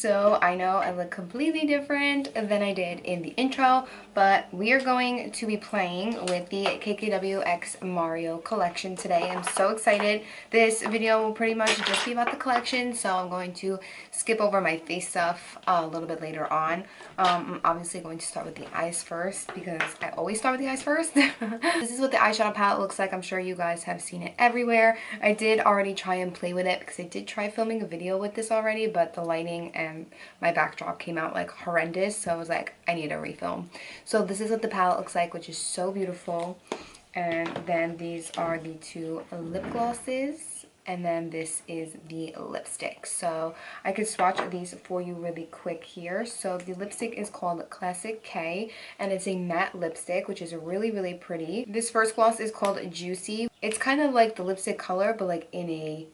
So I know I look completely different than I did in the intro, but we are going to be playing with the KKW X MARIO collection today. I'm so excited. This video will pretty much just be about the collection, so I'm going to skip over my face stuff a little bit later on. I'm obviously going to start with the eyes first because I always start with the eyes first. This is what the eyeshadow palette looks like. I'm sure you guys have seen it everywhere. I did already try and play with it because I did try filming a video with this already, but the lighting and my backdrop came out like horrendous, so I was like, I need a refilm. So this is what the palette looks like, which is so beautiful. And then these are the two lip glosses, and then this is the lipstick. So I could swatch these for you really quick here. So the lipstick is called Classic K, and it's a matte lipstick, which is really pretty. This first gloss is called Juicy. It's kind of like the lipstick color, but like in a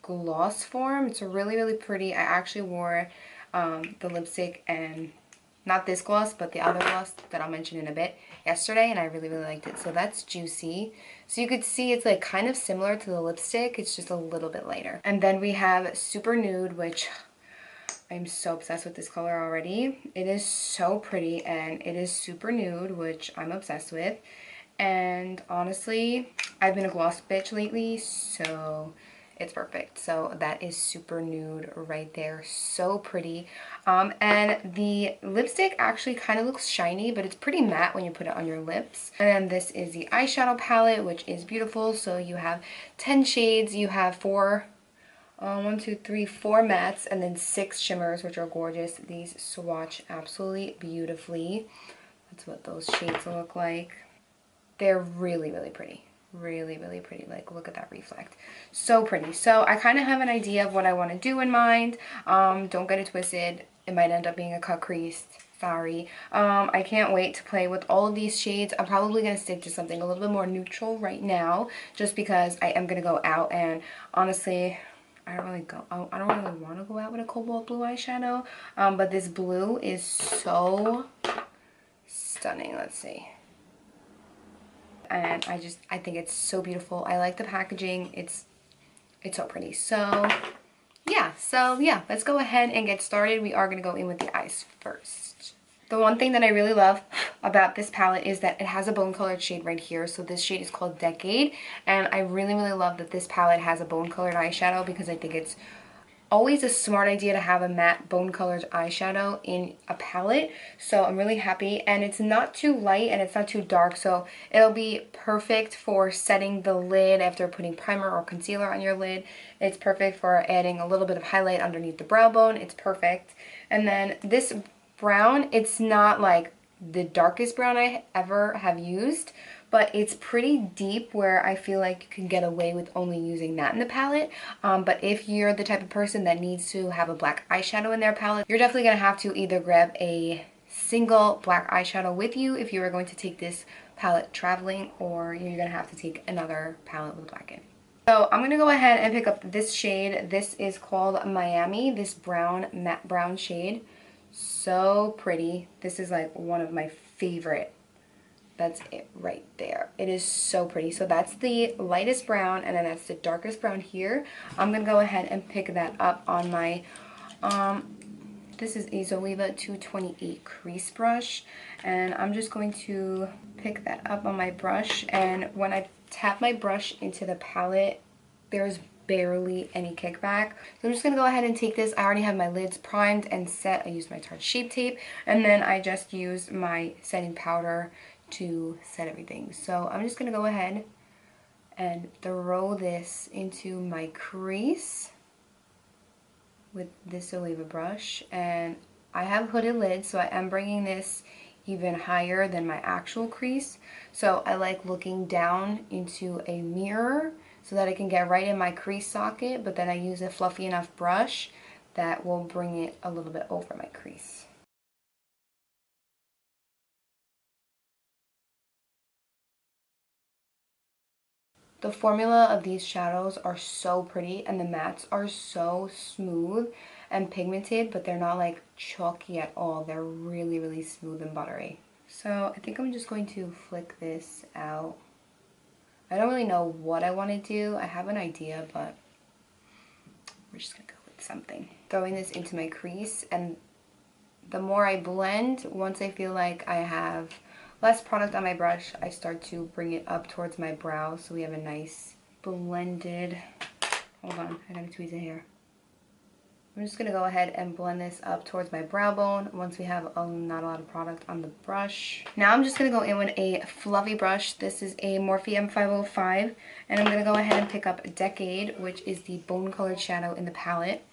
gloss form. It's really pretty. I actually wore the lipstick and not this gloss, but the other gloss that I'll mention in a bit yesterday, and I really liked it. So that's Juicy. So you could see it's like kind of similar to the lipstick, it's just a little bit lighter. And then we have Super Nude, which I'm so obsessed with this color already. It is so pretty, and it is super nude, which I'm obsessed with. And honestly, I've been a gloss bitch lately, so it's perfect. So that is Super Nude right there. So pretty. And the lipstick actually kind of looks shiny, but it's pretty matte when you put it on your lips. And then this is the eyeshadow palette, which is beautiful. So you have 10 shades. You have four mattes, and then 6 shimmers, which are gorgeous. These swatch absolutely beautifully. That's what those shades look like. They're really pretty. Really pretty. Like, look at that reflect. So pretty. So I kind of have an idea of what I want to do in mind. Don't get it twisted. It might end up being a cut crease. Sorry. I can't wait to play with all of these shades. I'm probably going to stick to something a little bit more neutral right now, just because I am going to go out, and honestly, I don't really want to go out with a cobalt blue eyeshadow. But this blue is so stunning. Let's see. And I think it's so beautiful. I like the packaging. It's so pretty. So yeah, let's go ahead and get started. We are going to go in with the eyes first. The one thing that I really love about this palette is that it has a bone colored shade right here. So this shade is called Decade, and I really love that this palette has a bone colored eyeshadow, because I think it's always a smart idea to have a matte bone colored eyeshadow in a palette. So I'm really happy, and it's not too light and it's not too dark, so it'll be perfect for setting the lid after putting primer or concealer on your lid. It's perfect for adding a little bit of highlight underneath the brow bone. It's perfect. And then this brown, it's not like the darkest brown I ever have used, but it's pretty deep where I feel like you can get away with only using that in the palette. But if you're the type of person that needs to have a black eyeshadow in their palette, you're definitely going to have to either grab a single black eyeshadow with you if you are going to take this palette traveling, or you're going to have to take another palette with black in. So I'm going to go ahead and pick up this shade. This is called Miami, this brown, matte brown shade. So pretty. This is like one of my favorite. That's it right there. It is so pretty. So that's the lightest brown, and then that's the darkest brown here. I'm going to go ahead and pick that up on my, this is a Zoeva 228 crease brush, and I'm just going to pick that up on my brush, and when I tap my brush into the palette, there's barely any kickback. So I'm just going to go ahead and take this. I already have my lids primed and set. I used my Tarte Shape Tape, and then I just used my setting powder to set everything. So I'm just going to go ahead and throw this into my crease with this Zoeva brush. And I have hooded lids, so I am bringing this even higher than my actual crease. So I like looking down into a mirror so that I can get right in my crease socket, but then I use a fluffy enough brush that will bring it a little bit over my crease. The formula of these shadows are so pretty, and the mattes are so smooth and pigmented, but they're not like chalky at all. They're really smooth and buttery. So I think I'm just going to flick this out. I don't really know what I want to do. I have an idea, but we're just going to go with something. throwing this into my crease, and the more I blend, once I feel like I have less product on my brush, I start to bring it up towards my brow so we have a nice blended, hold on, I gotta tweeze it here. I'm just gonna go ahead and blend this up towards my brow bone once we have not a lot of product on the brush. Now I'm just gonna go in with a fluffy brush. This is a Morphe M505, and I'm gonna go ahead and pick up Decade, which is the bone colored shadow in the palette.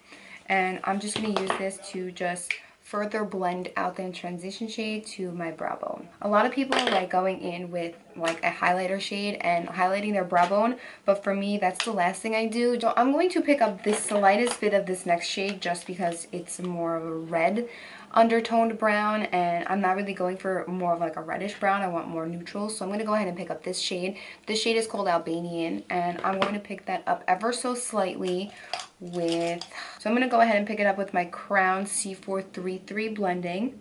And I'm just gonna use this to just further blend out the transition shade to my brow bone. A lot of people like going in with like a highlighter shade and highlighting their brow bone, but for me that's the last thing I do. So I'm going to pick up this slightest bit of this next shade just because it's more of a red undertoned brown, and I'm not really going for more of like a reddish brown. I want more neutral, so I'm going to go ahead and pick up this shade. This shade is called Albanian, and I'm going to pick that up ever so slightly with, so I'm going to go ahead and pick it up with my Crown C433 blending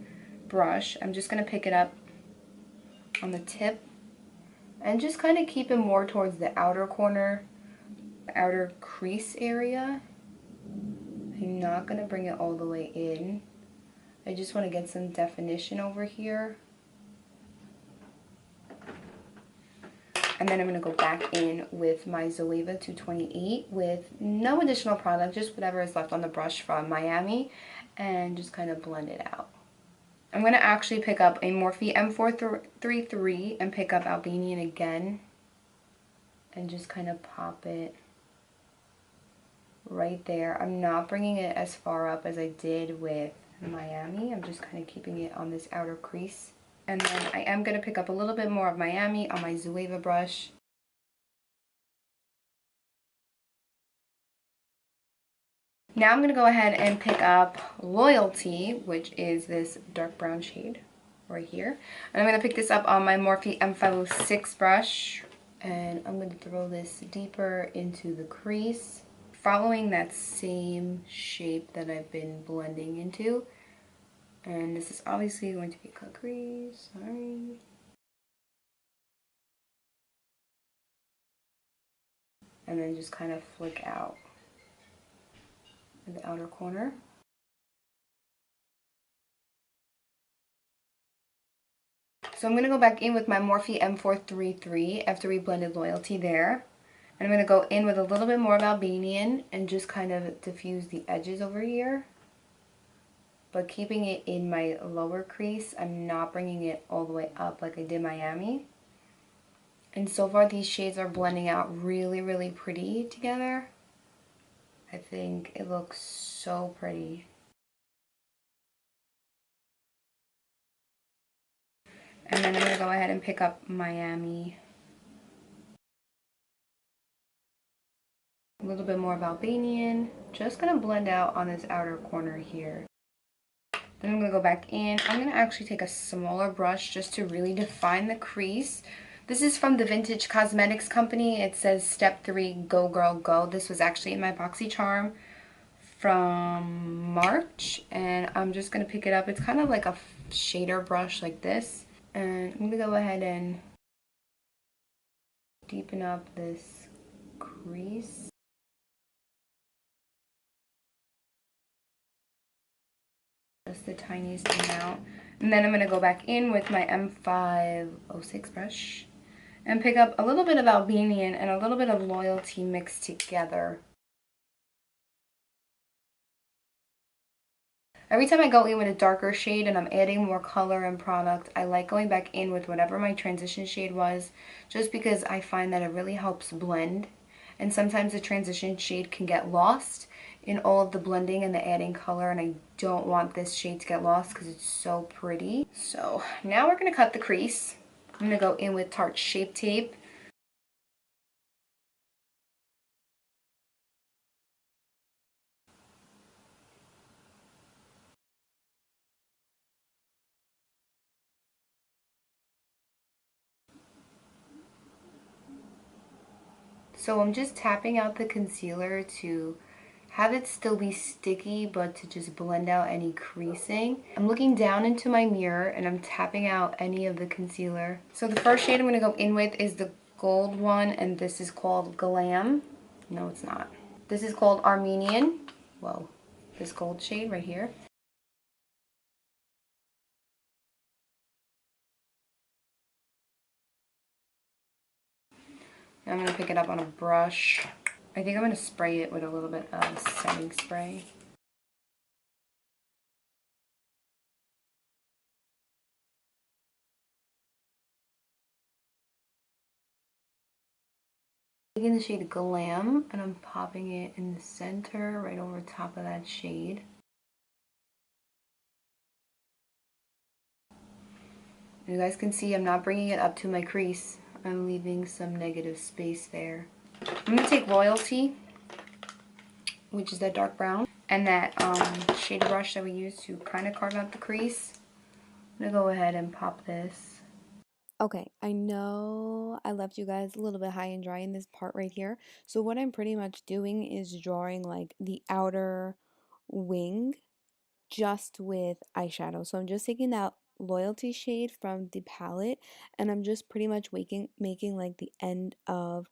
brush. I'm just going to pick it up on the tip and just kind of keep it more towards the outer corner, outer crease area. I'm not going to bring it all the way in. I just want to get some definition over here. And then I'm going to go back in with my Zoeva 228 with no additional product, just whatever is left on the brush from Miami, and just kind of blend it out. I'm going to actually pick up a Morphe M433 and pick up Albanian again and just kind of pop it right there. I'm not bringing it as far up as I did with Miami. I'm just kind of keeping it on this outer crease. And then I am going to pick up a little bit more of Miami on my Zoeva brush. Now I'm going to go ahead and pick up Loyalty, which is this dark brown shade right here. And I'm going to pick this up on my Morphe M506 brush. And I'm going to throw this deeper into the crease, following that same shape that I've been blending into. And this is obviously going to be a cut crease, sorry. And then just kind of flick out in the outer corner. So I'm going to go back in with my Morphe M433 after we blended Loyalty there. And I'm going to go in with a little bit more of Albanian and just kind of diffuse the edges over here, but keeping it in my lower crease. I'm not bringing it all the way up like I did Miami. And so far these shades are blending out really, really pretty together. I think it looks so pretty. And then I'm going to go ahead and pick up Miami. A little bit more of Albanian. Just going to blend out on this outer corner here. Then I'm going to go back in. I'm going to actually take a smaller brush just to really define the crease. This is from the Vintage Cosmetics Company. It says Step 3 Go Girl Go. This was actually in my BoxyCharm from March. And I'm just going to pick it up. It's kind of like a shader brush like this. And I'm going to go ahead and deepen up this crease. Just the tiniest amount. And then I'm going to go back in with my M506 brush and pick up a little bit of Albanian and a little bit of Loyalty mixed together. Every time I go in with a darker shade and I'm adding more color and product, I like going back in with whatever my transition shade was, just because I find that it really helps blend. And sometimes the transition shade can get lost in all of the blending and the adding color, and I don't want this shade to get lost because it's so pretty. So now we're going to cut the crease. I'm going to go in with Tarte Shape Tape. So I'm just tapping out the concealer to have it still be sticky, but to just blend out any creasing. I'm looking down into my mirror and I'm tapping out any of the concealer. So the first shade I'm going to go in with is the gold one, and this is called Glam. No, it's not. This is called Armenian. Whoa. this gold shade right here. I'm going to pick it up on a brush. I think I'm going to spray it with a little bit of setting spray. Taking the shade Glam, and I'm popping it in the center, right over top of that shade. You guys can see I'm not bringing it up to my crease. I'm leaving some negative space there. I'm going to take Royalty, which is that dark brown, and that shade brush that we use to kind of carve out the crease. I'm going to go ahead and pop this. Okay, I know I left you guys a little bit high and dry in this part right here. So what I'm pretty much doing is drawing like the outer wing just with eyeshadow. So I'm just taking that Loyalty shade from the palette and I'm just pretty much making like the end of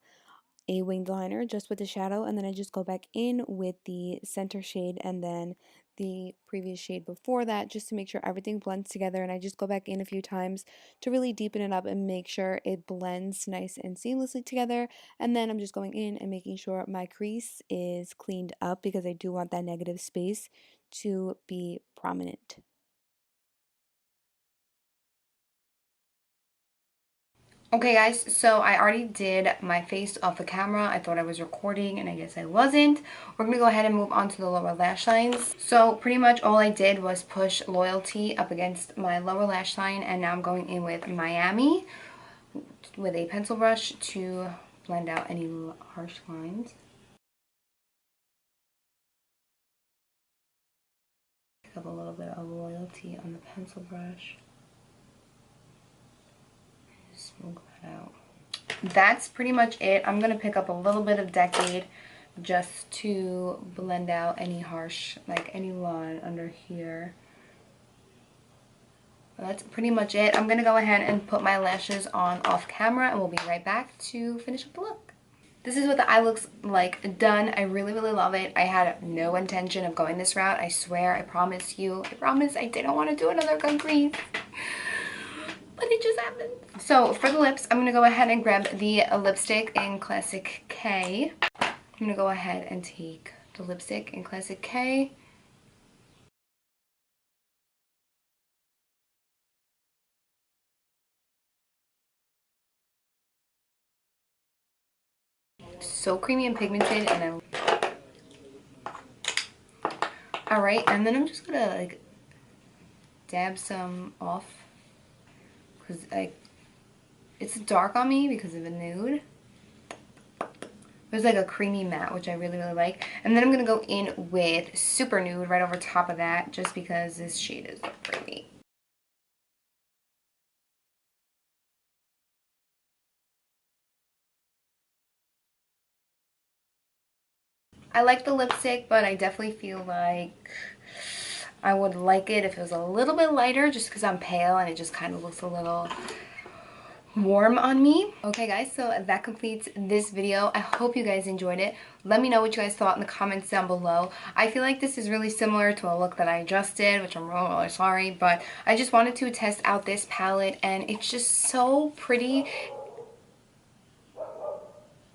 a winged liner just with the shadow, and then I just go back in with the center shade and then the previous shade before that just to make sure everything blends together, and I just go back in a few times to really deepen it up and make sure it blends nice and seamlessly together. And then I'm just going in and making sure my crease is cleaned up because I do want that negative space to be prominent. Okay guys, so I already did my face off the camera. I thought I was recording and I guess I wasn't. We're going to go ahead and move on to the lower lash lines. So pretty much all I did was push Loyalty up against my lower lash line, and now I'm going in with Miami with a pencil brush to blend out any harsh lines. Pick up a little bit of Loyalty on the pencil brush. Smooth that out. That's pretty much it. I'm going to pick up a little bit of Decade just to blend out any harsh, like any line under here. That's pretty much it. I'm going to go ahead and put my lashes on off camera and we'll be right back to finish up the look. This is what the eye looks like done. I really, really love it. I had no intention of going this route. I swear, I promise you. I promise I didn't want to do another gun crease. But it just happened. So for the lips, I'm going to go ahead and grab the lipstick in Classic K. I'm going to go ahead and take the lipstick in Classic K. So creamy and pigmented, and alright, and then I'm just going to like dab some off because it's dark on me because of a nude. There's like a creamy matte, which I really, really like. And then I'm going to go in with Super Nude right over top of that just because this shade is so pretty. I like the lipstick, but I definitely feel like I would like it if it was a little bit lighter just because I'm pale and it just kind of looks a little warm on me. Okay guys, so that completes this video. I hope you guys enjoyed it. Let me know what you guys thought in the comments down below. I feel like this is really similar to a look that I just did, which I'm really, really sorry, but I just wanted to test out this palette and it's just so pretty.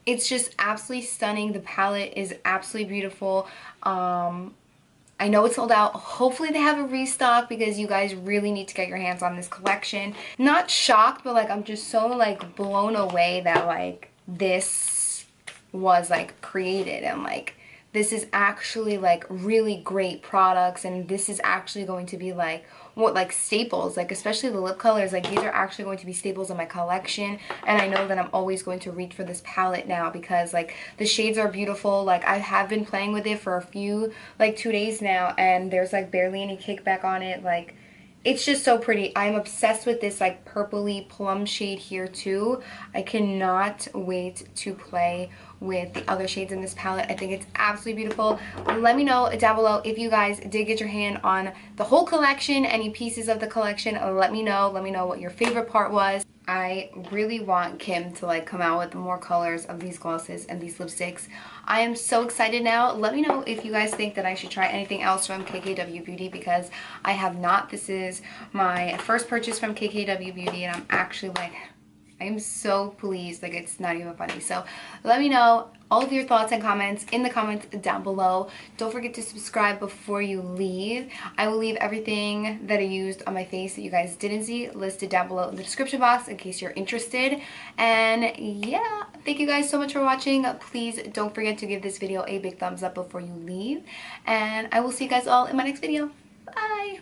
It's just absolutely stunning. The palette is absolutely beautiful. I know it's sold out. Hopefully they have a restock because you guys really need to get your hands on this collection. Not shocked, but like I'm just so like blown away that like this was like created, and like this is actually like really great products, and this is actually going to be like what, like staples, like especially the lip colors, like these are actually going to be staples in my collection. And I know that I'm always going to reach for this palette now because like the shades are beautiful. Like I have been playing with it for a few, like 2 days now, and there's like barely any kickback on it. Like it's just so pretty. I'm obsessed with this like purpley plum shade here too. I cannot wait to play with the other shades in this palette. I think it's absolutely beautiful. Let me know down below if you guys did get your hand on the whole collection, any pieces of the collection. Let me know what your favorite part was. I really want Kim to like come out with more colors of these glosses and these lipsticks. I am so excited now. Let me know if you guys think that I should try anything else from KKW Beauty, because I have not. This is my first purchase from KKW Beauty and I'm actually like, I'm so pleased, like it's not even funny. So let me know all of your thoughts and comments in the comments down below. Don't forget to subscribe before you leave. I will leave everything that I used on my face that you guys didn't see listed down below in the description box in case you're interested. And yeah, thank you guys so much for watching. Please don't forget to give this video a big thumbs up before you leave. And I will see you guys all in my next video. Bye!